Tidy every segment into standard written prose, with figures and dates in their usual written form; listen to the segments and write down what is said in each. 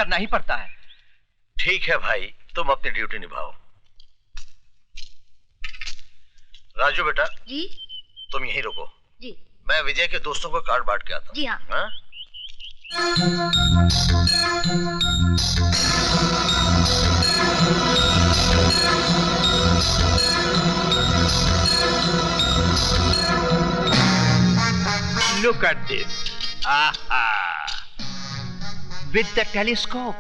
करना ही पड़ता है। ठीक है भाई, तुम अपनी ड्यूटी निभाओ। राजू बेटा जी तुम यहीं रुको। जी मैं विजय के दोस्तों को कार्ड बांट के आता हूँ। जी हाँ। हाँ? Look at this. Aha. With the telescope.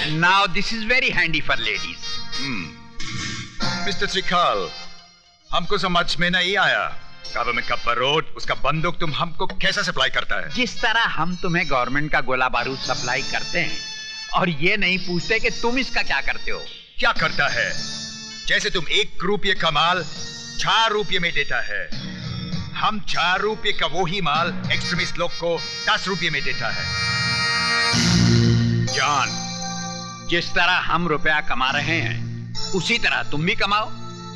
And now this is very handy for ladies. Mister त्रिकाल, हमको समझ में नहीं आया गवर्नमेंट का बारूद, उसका बंदूक तुम हमको कैसे सप्लाई करता है? जिस तरह हम तुम्हें गवर्नमेंट का गोला बारूद सप्लाई करते हैं और ये नहीं पूछते कि तुम इसका क्या करते हो। क्या करता है? जैसे तुम 1 रुपये का माल 4 रुपये में देता है, हम 4 रुपये का वही माल एक्सट्रीमिस्ट लोग को 10 रुपये में देता है। जॉन, जिस तरह हम रुपया कमा रहे हैं उसी तरह तुम भी कमाओ,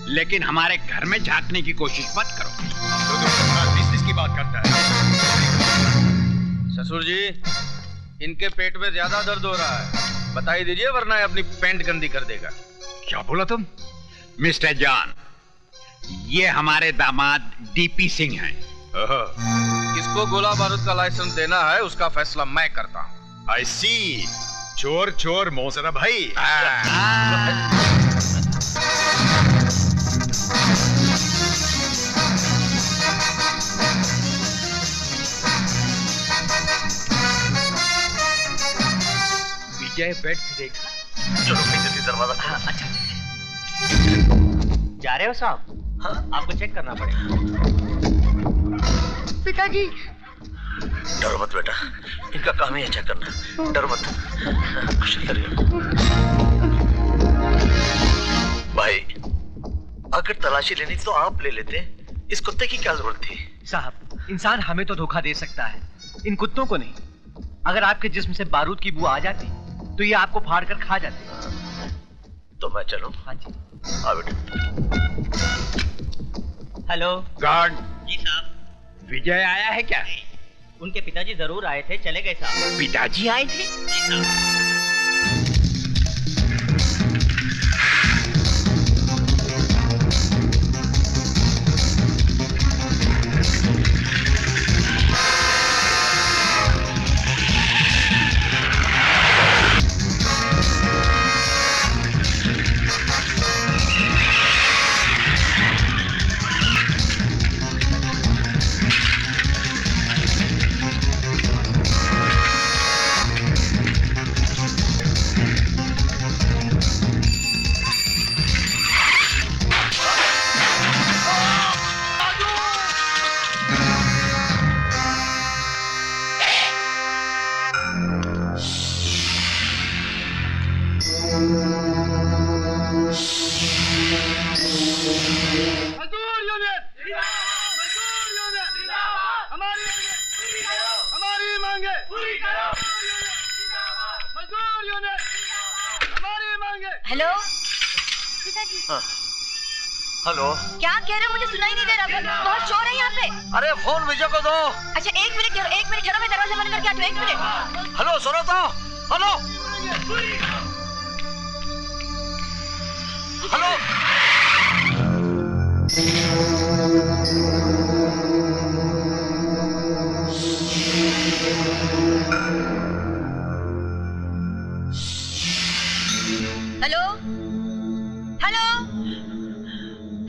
लेकिन हमारे घर में झांकने की कोशिश मत करो। तो तुम बिजनेस की बात करता है। ससुर जी, इनके पेट में ज्यादा दर्द हो रहा है, बता ही दीजिए वरना ये अपनी पैंट गंदी कर देगा। क्या बोला तुम? मिस्टर जॉन, ये हमारे दामाद डीपी सिंह हैं। किसको गोला बारूद का लाइसेंस देना है उसका फैसला मैं करता हूँ। आई सी, चोर चोर मोजरा भाई। विजय बेड से देखा। चलो पीछे से दरवाजा। हाँ, अच्छा जा रहे हो साहब? हाँ? आपको चेक करना पड़ेगा। पिताजी डरो मत बेटा, इनका काम ही है चेक करना, डरो मत। कुछ नहीं करिए भाई, अगर तलाशी लेनी तो आप ले लेते, इस कुत्ते की क्या जरूरत थी? साहब, इंसान हमें तो धोखा दे सकता है, इन कुत्तों को नहीं। अगर आपके जिस्म से बारूद की बू आ जाती तो ये आपको फाड़ कर खा जाते। तो मैं चलूं? हाँ जी। हाँ बेटा। हेलो गार्ड, जी साहब। विजय आया है क्या? उनके पिताजी जरूर आए थे, चले गए साहब। पिताजी आए थे? जी साहब। हेलो हाँ। हेलो, क्या कह रहे हो? मुझे सुनाई नहीं दे रहा, बहुत शोर है यहाँ पे। अरे फोन विजय को दो। अच्छा एक मिनट ठहरो, मैं दरवाजा बंद करके आती हूँ। 1 मिनट। हेलो सुनो तो, hello hello. Hello hello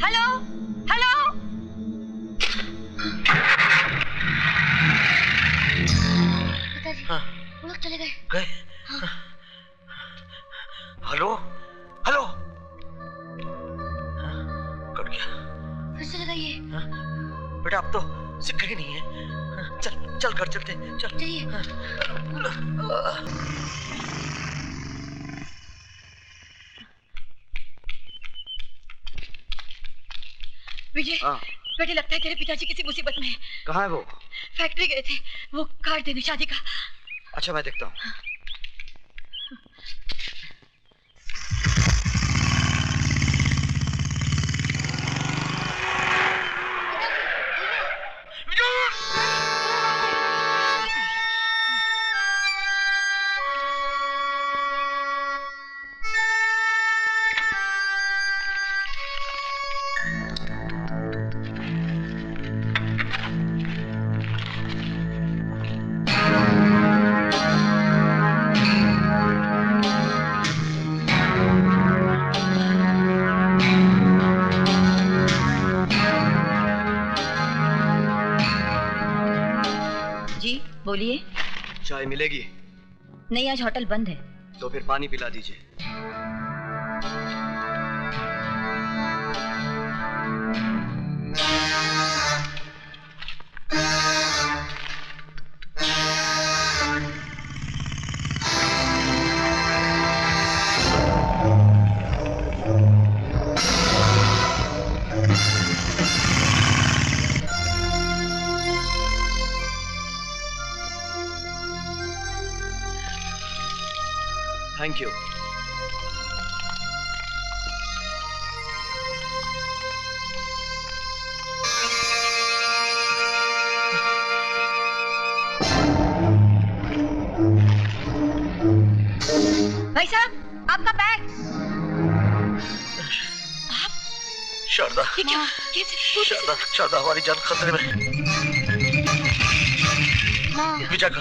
hello hello. पिताजी, हाँ। वो लोग चले गए। गए? हाँ। Hello hello. कट गया। फिर से लगाइए। बेटा अब तो सिक्का ही नहीं है। चल चल घर चलते, चल। चलिए। विजय, बेटे लगता है तेरे पिताजी किसी मुसीबत में है। कहाँ है वो? फैक्ट्री गए थे, वो कार्ड देने शादी का। अच्छा मैं देखता हूँ। बोलिए। चाय मिलेगी? नहीं, आज होटल बंद है। तो फिर पानी पिला दीजिए। Thank you. भाई साहब, आपका बैग। शारदा, ये क्या? कैसे? शारदा, शारदा, हमारी जान खतरे में। माँ। विजय का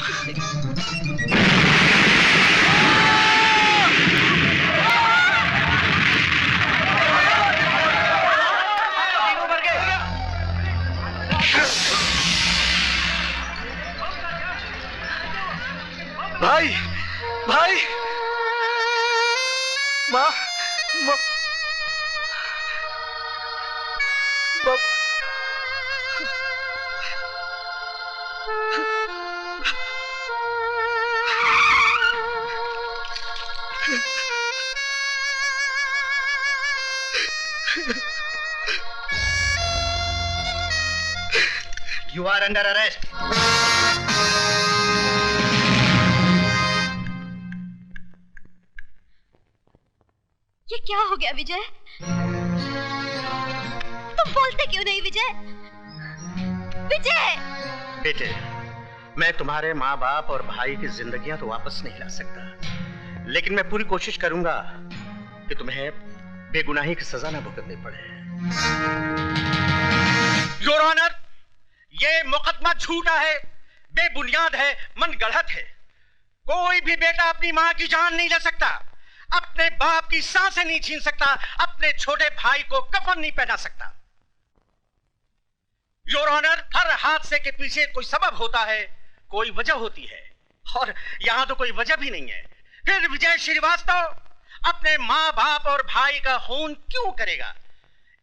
भाई, भाई, माँ, माँ, You are under arrest. ये क्या हो गया विजय? तुम बोलते क्यों नहीं विजय? विजय! बेटे, मैं तुम्हारे माँ बाप और भाई की जिंदगियां तो वापस नहीं ला सकता, लेकिन मैं पूरी कोशिश करूंगा कि तुम्हें बेगुनाही की सजा न भुगतनी पड़े। योर ऑनर, ये मुकदमा झूठा है, बेबुनियाद है, मन गढ़ंत है। कोई भी बेटा अपनी माँ की जान नहीं ले सकता, अपने बाप की सांसें नहीं छीन सकता, अपने छोटे भाई को कफन नहीं पहना सकता। योर ऑनर, हर हादसे के पीछे कोई सबब होता है, कोई वजह होती है, और यहां तो कोई वजह भी नहीं है। फिर विजय श्रीवास्तव अपने माँ बाप और भाई का खून क्यों करेगा?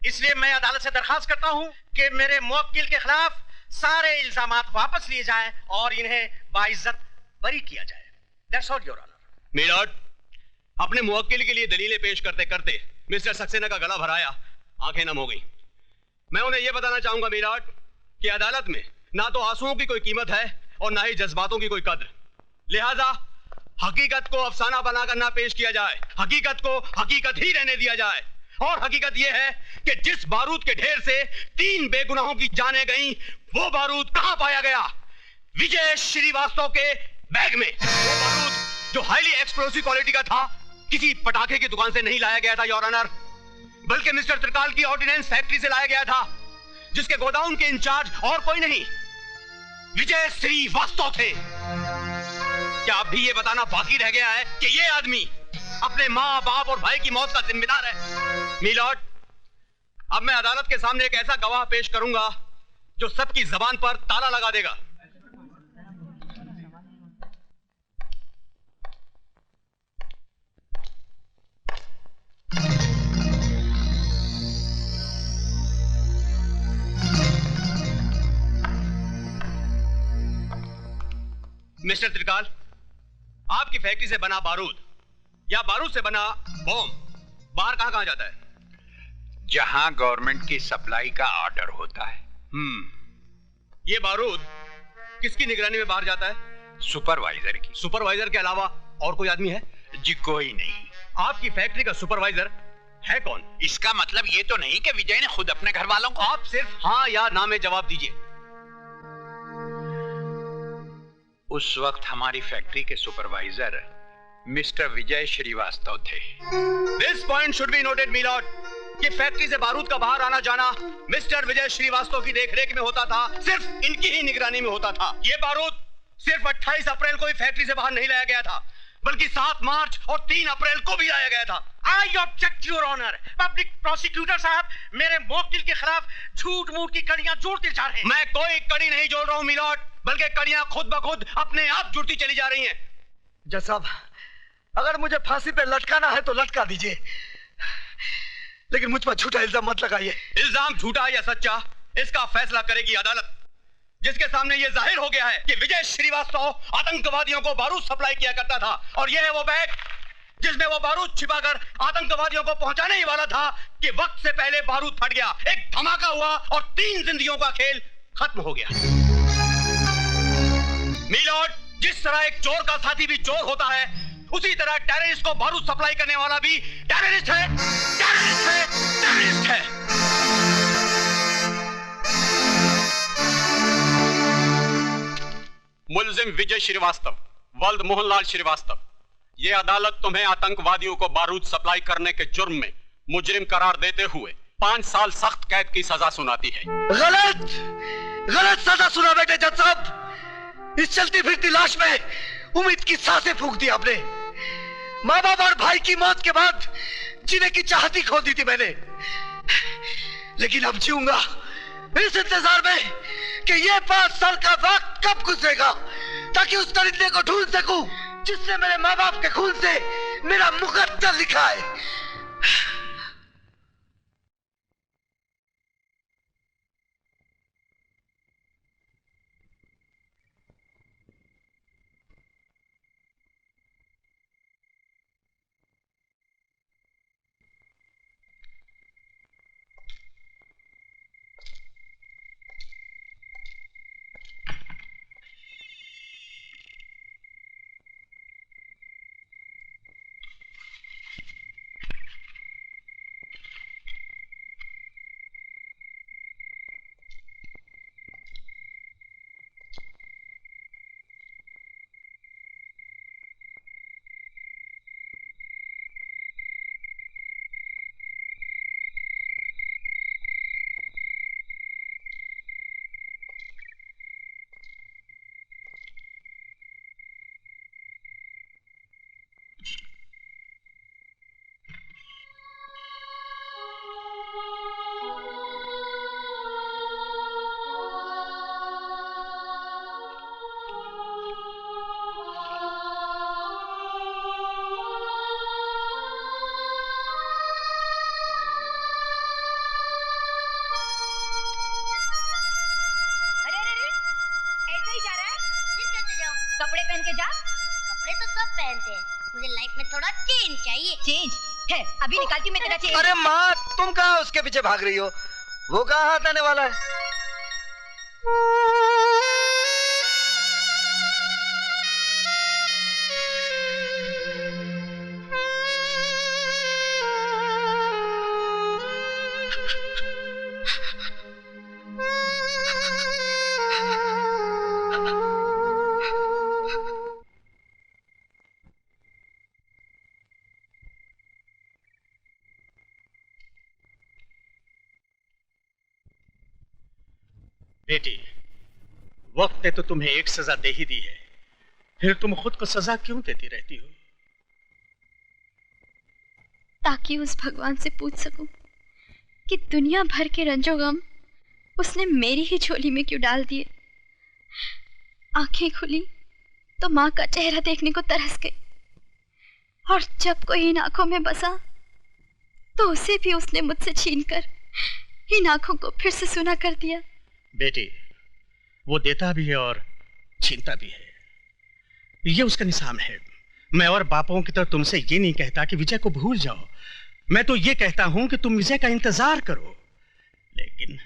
इसलिए मैं अदालत से दरखास्त करता हूं कि मेरे मुवक्किल के खिलाफ सारे इल्जामात वापस लिए जाएं और इन्हें बाइज्जत बरी किया जाए। That's all your honour. My lord, अपने मुवक्किल के लिए दलीलें पेश करते करते मिस्टर सक्सेना का गला भराया, आंखें नम हो गई। मैं उन्हें यह बताना चाहूंगा मिलॉर्ड कि अदालत में ना तो आंसुओं की कोई कीमत है और ना ही जज्बातों की कोई कद्र। लिहाजा हकीकत को अफसाना बनाकर ना पेश किया जाए, हकीकत को हकीकत ही रहने दिया जाए। और हकीकत यह है कि जिस बारूद के ढेर से 3 बेगुनाहों की जानें गईं, वो बारूद कहां पाया गया? विजय श्रीवास्तव के बैग में। वो बारूद जो हाईली एक्सप्लोसिव क्वालिटी का था, किसी पटाखे की दुकान से नहीं लाया गया था योर ऑनर, बल्कि मिस्टर त्रिकाल की ऑर्डिनेंस फैक्ट्री से लाया गया था, जिसके गोदाउन के इंचार्ज और कोई नहीं, विजय श्रीवास्तव थे। क्या अब भी ये बताना बाकी रह गया है कि ये आदमी अपने माँ बाप और भाई की मौत का जिम्मेदार है? मिलॉर्ड, अब मैं अदालत के सामने एक ऐसा गवाह पेश करूंगा जो सबकी जबान पर ताला लगा देगा। मिस्टर त्रिकाल, आपकी फैक्ट्री से बना बारूद या बारूद से बना बॉम्ब बाहर कहां जाता है? जहां गवर्नमेंट की सप्लाई का ऑर्डर होता है। ये बारूद किसकी निगरानी में बाहर जाता है? सुपरवाइजर की। सुपरवाइजर के अलावा और कोई आदमी है? जी कोई नहीं। आपकी फैक्ट्री का सुपरवाइजर है कौन? इसका मतलब ये तो नहीं कि विजय ने खुद अपने घर वालों को। आप सिर्फ हाँ या ना में जवाब दीजिए। उस वक्त हमारी फैक्ट्री के सुपरवाइजर मिस्टर विजय श्रीवास्तव थे। This point should be noted my lord कि फैक्ट्री से बारूद का बाहर आना जाना मिस्टर विजय श्रीवास्तव की देखरेख में होता था, सिर्फ इनकी ही निगरानी में होता था। ये बारूद सिर्फ 28 अप्रैल को ही फैक्ट्री से बाहर नहीं लाया गया था, बल्कि 7 मार्च और 3 अप्रैल को भी लाया गया था। I object your honour. Public prosecutor साहब मेरे मुवक्किल के खिलाफ झूठ मूठ की कड़ियां जोड़ते जा रहे हैं। मैं कोई कड़ी नहीं जोड़ रहा हूं मिलॉर्ड, बल्कि कड़ियां खुद ब खुद अपने आप जुड़ती चली जा रही हैं। जज साहब, अगर मुझे फांसी पे लटकाना है तो लटका दीजिए, लेकिन मुझ पर झूठा इल्जाम मत लगाइए। इल्जाम झूठा या सच्चा, इसका फैसला करेगी अदालत, जिसके सामने यह जाहिर हो गया है कि विजय श्रीवास्तव आतंकवादियों को बारूद सप्लाई किया करता था, और यह है वो बैग जिसमें वो बारूद छिपाकर आतंकवादियों को पहुंचाने ही वाला था कि वक्त से पहले बारूद फट गया, एक धमाका हुआ और 3 जिंदगियों का खेल खत्म हो गया। मीलॉर्ड, जिस तरह एक चोर का साथी भी चोर होता है, उसी तरह टेररिस्ट को बारूद सप्लाई करने वाला भी टेररिस्ट है, टेररिस्ट है, टेररिस्ट है। मुलजिम विजय श्रीवास्तव, वल्द मोहनलाल श्रीवास्तव, ये अदालत तुम्हें आतंकवादियों को बारूद सप्लाई करने के जुर्म में मुजरिम करार देते हुए 5 साल सख्त कैद की सजा सुनाती है। गलत, गलत सजा सुना बेटे जज साहब। इस चलती फिरती लाश में उम्मीद की सांसें फूंक दी आपने। माँ बाप और भाई की मौत के बाद जीने की चाहत ही खो दी थी मैंने, लेकिन अब जीऊंगा इस इंतजार में कि ये 5 साल का वक्त कब गुजरेगा, ताकि उस दरिंदे को ढूंढ सकूं जिसने मेरे माँ बाप के खून से मेरा मुकद्दर लिखा है। कपड़े पहन के जा। कपड़े तो सब पहनते हैं, मुझे लाइफ में थोड़ा चेंज चाहिए। चेंज है, अभी निकालती हूँ मैं तेरा चेंज। अरे माँ, तुम कहाँ उसके पीछे भाग रही हो? वो कहाँ हाथ आने वाला है? बेटी, वक्त ने तो तुम्हें एक सजा दे ही दी है, फिर तुम खुद को सजा क्यों देती रहती हो? ताकि उस भगवान से पूछ सकूं कि दुनिया भर के रंजो गम उसने मेरी ही झोली में क्यों डाल दिए। आंखें खुली तो माँ का चेहरा देखने को तरस गई, और जब कोई इन आंखों में बसा तो उसे भी उसने मुझसे छीनकर इन आंखों को फिर से सुना कर दिया। बेटी, वो देता भी है और छीनता भी है, ये उसका निजाम है। मैं और बापों की तरह तुमसे ये नहीं कहता कि विजय को भूल जाओ, मैं तो ये कहता हूं कि तुम विजय का इंतजार करो, लेकिन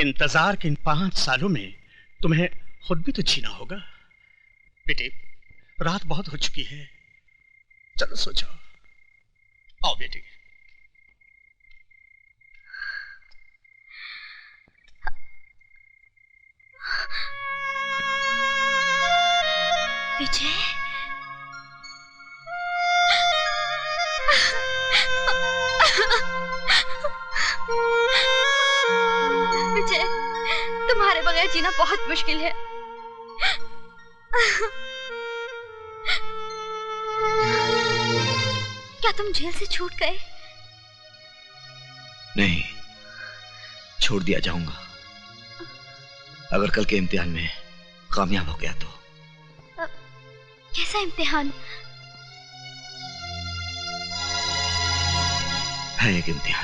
इंतजार के इन 5 सालों में तुम्हें खुद भी तो जीना होगा। बेटी, रात बहुत हो चुकी है, चलो सो जाओ। आओ बेटी। विजय, विजय, तुम्हारे बगैर जीना बहुत मुश्किल है। क्या तुम जेल से छूट गए? नहीं, छोड़ दिया जाऊंगा अगर कल के इम्तिहान में कामयाब हो गया तो कैसा इम्तिहान? है एक इम्तिहान।